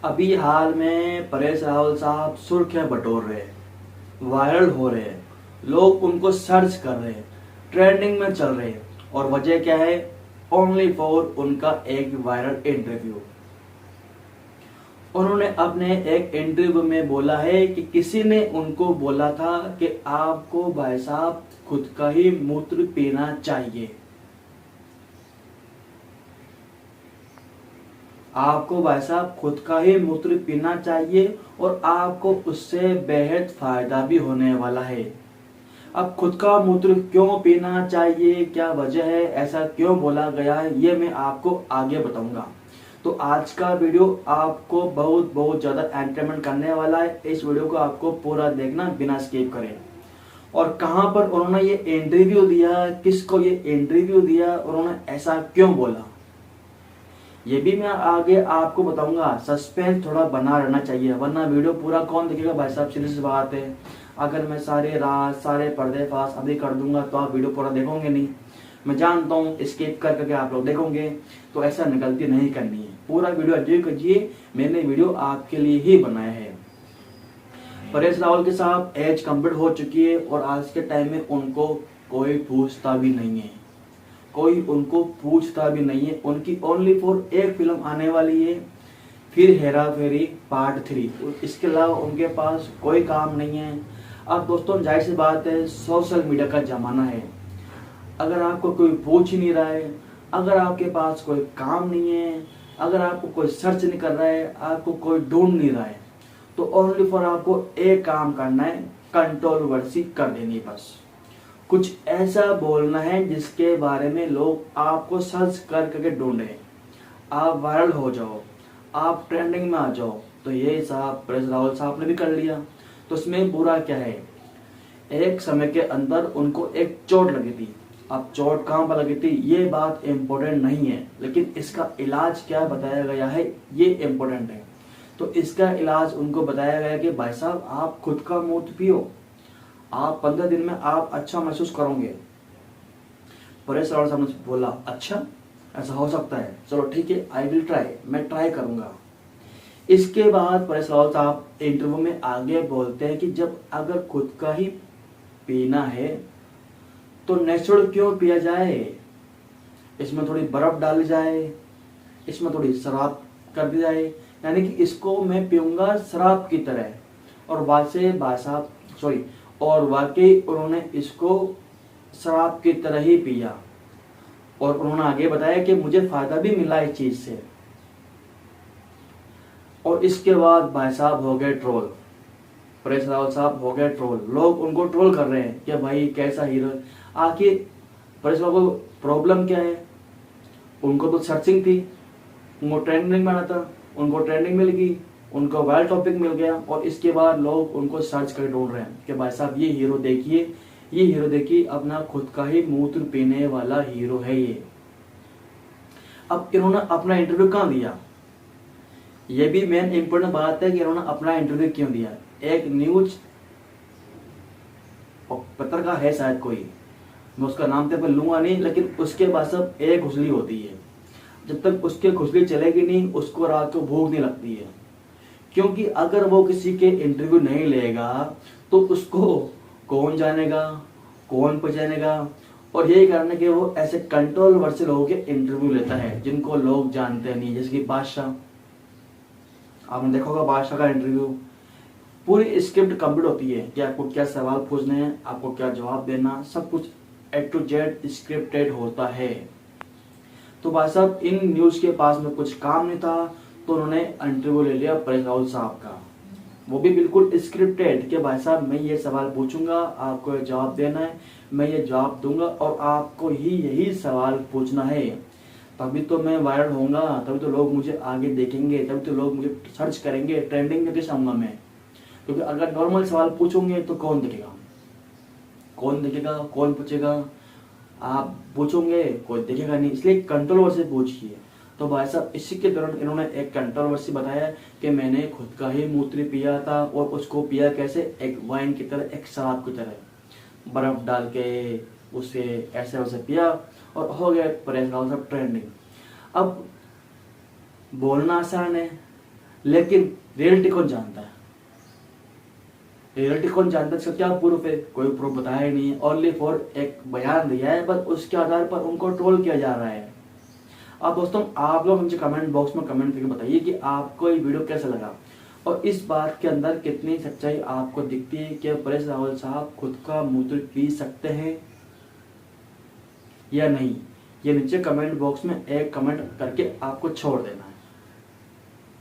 अभी हाल में परेश रावल साहब सुर्खियां बटोर रहे हैं, वायरल हो रहे हैं, लोग उनको सर्च कर रहे हैं, ट्रेंडिंग में चल रहे हैं। और वजह क्या है? ओनली फॉर उनका एक वायरल इंटरव्यू। उन्होंने अपने एक इंटरव्यू में बोला है कि किसी ने उनको बोला था कि आपको भाई साहब खुद का ही मूत्र पीना चाहिए। आपको भाई साहब खुद का ही मूत्र पीना चाहिए और आपको उससे बेहद फायदा भी होने वाला है। अब खुद का मूत्र क्यों पीना चाहिए, क्या वजह है, ऐसा क्यों बोला गया है, ये मैं आपको आगे बताऊंगा। तो आज का वीडियो आपको बहुत बहुत ज़्यादा एंटरटेनमेंट करने वाला है। इस वीडियो को आपको पूरा देखना बिना स्किप करें। और कहां पर उन्होंने ये इंटरव्यू दिया, किसको ये इंटरव्यू दिया, उन्होंने ऐसा क्यों बोला, ये भी मैं आगे आपको बताऊंगा। सस्पेंस थोड़ा बना रहना चाहिए, वरना वीडियो पूरा कौन देखेगा भाई साहब, सीधी सी बात है। अगर मैं सारे राज सारे पर्देफाश अभी कर दूंगा तो आप वीडियो पूरा देखोगे नहीं। मैं जानता हूँ स्किप कर करके आप लोग देखोगे, तो ऐसा गलती नहीं करनी है। पूरा वीडियो एंजॉय कीजिए, मैंने वीडियो आपके लिए ही बनाया है। परेश रावल के साथ एज कंप्लीट हो चुकी है और आज के टाइम में उनको कोई पूछता भी नहीं है, कोई उनको पूछता भी नहीं है। उनकी ओनली फॉर एक फिल्म आने वाली है, फिर हेरा फेरी पार्ट 3। इसके अलावा उनके पास कोई काम नहीं है। अब दोस्तों जाहिर सी बात है, सोशल मीडिया का जमाना है। अगर आपको कोई पूछ ही नहीं रहा है, अगर आपके पास कोई काम नहीं है, अगर आपको कोई सर्च नहीं कर रहा है, आपको कोई ढूंढ नहीं रहा है, तो ओनली फॉर आपको एक काम करना है, कंट्रोवर्सी कर देनी बस। कुछ ऐसा बोलना है जिसके बारे में लोग आपको सर्च कर करके ढूंढे, आप वायरल हो जाओ, आप ट्रेंडिंग में आ जाओ। तो ये साहब परेश रावल साहब ने भी कर लिया, तो इसमें बुरा क्या है? एक समय के अंदर उनको एक चोट लगी थी। अब चोट कहाँ पर लगी थी ये बात इम्पोर्टेंट नहीं है, लेकिन इसका इलाज क्या बताया गया है ये इम्पोर्टेंट है। तो इसका इलाज उनको बताया गया कि भाई साहब आप खुद का मूत्र पियो, आप 15 दिन में आप अच्छा महसूस करोगे। परेश रावल साहब ने बोला अच्छा ऐसा हो सकता है, चलो ठीक है, आई विल ट्राई, मैं ट्राई करूंगा। इसके बाद परेश रावल साहब इंटरव्यू में आगे बोलते हैं कि जब अगर खुद का ही पीना है तो नेचुरल क्यों पिया जाए, इसमें थोड़ी बर्फ डाली जाए, इसमें थोड़ी शराब कर दी जाए, यानी कि इसको मैं पीऊंगा शराब की तरह। और वाकई उन्होंने इसको शराब की तरह ही पिया। और उन्होंने आगे बताया कि मुझे फायदा भी मिला इस चीज से। और इसके बाद भाई साहब हो गए ट्रोल, परेश रावल साहब हो गए ट्रोल। लोग उनको ट्रोल कर रहे हैं कि भाई कैसा हीरो। आखिर परेश रावल को प्रॉब्लम क्या है? उनको तो सर्चिंग थी, उनको ट्रेंडिंग में आना था, उनको ट्रेंडिंग मिल गई, उनको वायरल टॉपिक मिल गया। और इसके बाद लोग उनको सर्च कर ढूंढ रहे हैं कि भाई साहब ये हीरो देखिए, ये हीरो देखिए, अपना खुद का ही मूत्र पीने वाला हीरो है ये। अब इन्होंने अपना इंटरव्यू कहाँ दिया, ये भी मेन इंपोर्टेंट बात है कि इन्होंने अपना इंटरव्यू क्यों दिया। एक न्यूज पत्रकार है शायद कोई, मैं उसका नाम तो लूंगा नहीं, लेकिन उसके पास सब एक घुसली होती है। जब तक उसके घुसली चलेगी नहीं उसको रात को भूख नहीं लगती है। क्योंकि अगर वो किसी के इंटरव्यू नहीं लेगा तो उसको कौन जानेगा, कौन पहचानेगा। और यही कारण है कि वो ऐसे कंट्रोवर्शियल लोगों के इंटरव्यू लेता है जिनको लोग जानते नहीं। जैसे कि बादशाह, आपने देखा होगा बादशाह का इंटरव्यू, पूरी स्क्रिप्ट कंप्लीट होती है कि आपको क्या सवाल पूछने हैं, आपको क्या जवाब देना, सब कुछ A to Z स्क्रिप्टेड होता है। तो भाई साहब इन न्यूज के पास में कुछ काम नहीं था, तो उन्होंने इंटरव्यू ले लिया परेश रावल साहब का, वो भी बिल्कुल स्क्रिप्टेड कि भाई साहब मैं ये सवाल पूछूंगा, आपको ये जवाब देना है, मैं ये जवाब दूंगा और आपको ही यही सवाल पूछना है, तभी तो मैं वायरल होऊंगा, तभी तो लोग मुझे आगे देखेंगे, तभी तो लोग मुझे सर्च करेंगे, ट्रेंडिंग में कैसे आऊंगा मैं। क्योंकि अगर नॉर्मल सवाल पूछोगे तो कौन देखेगा, कौन देखेगा, कौन पूछेगा, आप पूछोगे कोई देखेगा नहीं, इसलिए कंट्रोवर्सी पूछिए। तो भाई साहब इसी के दौरान इन्होंने एक कंट्रोवर्सी बताया कि मैंने खुद का ही मूत्र पिया था और उसको पिया कैसे, एक वाइन की तरह, एक शराब की तरह, बर्फ डाल के उसे ऐसे वैसे पिया और हो गया परेश रावल साहब ट्रेंडिंग। अब बोलना आसान है, लेकिन रियलिटी कौन जानता है? रियलिटी कौन जानता है? इसका क्या प्रूफ है? कोई प्रूफ बताया ही नहीं, ओनली फॉर एक बयान दिया है, बस उसके आधार पर उनको ट्रोल किया जा रहा है। अब दोस्तों आप लोग मुझे कमेंट बॉक्स में कमेंट करके बताइए कि आपको ये वीडियो कैसा लगा और इस बात के अंदर कितनी सच्चाई आपको दिखती है कि परेश रावल साहब खुद का मूत्र पी सकते हैं या नहीं। ये नीचे कमेंट बॉक्स में एक कमेंट करके आपको छोड़ देना है।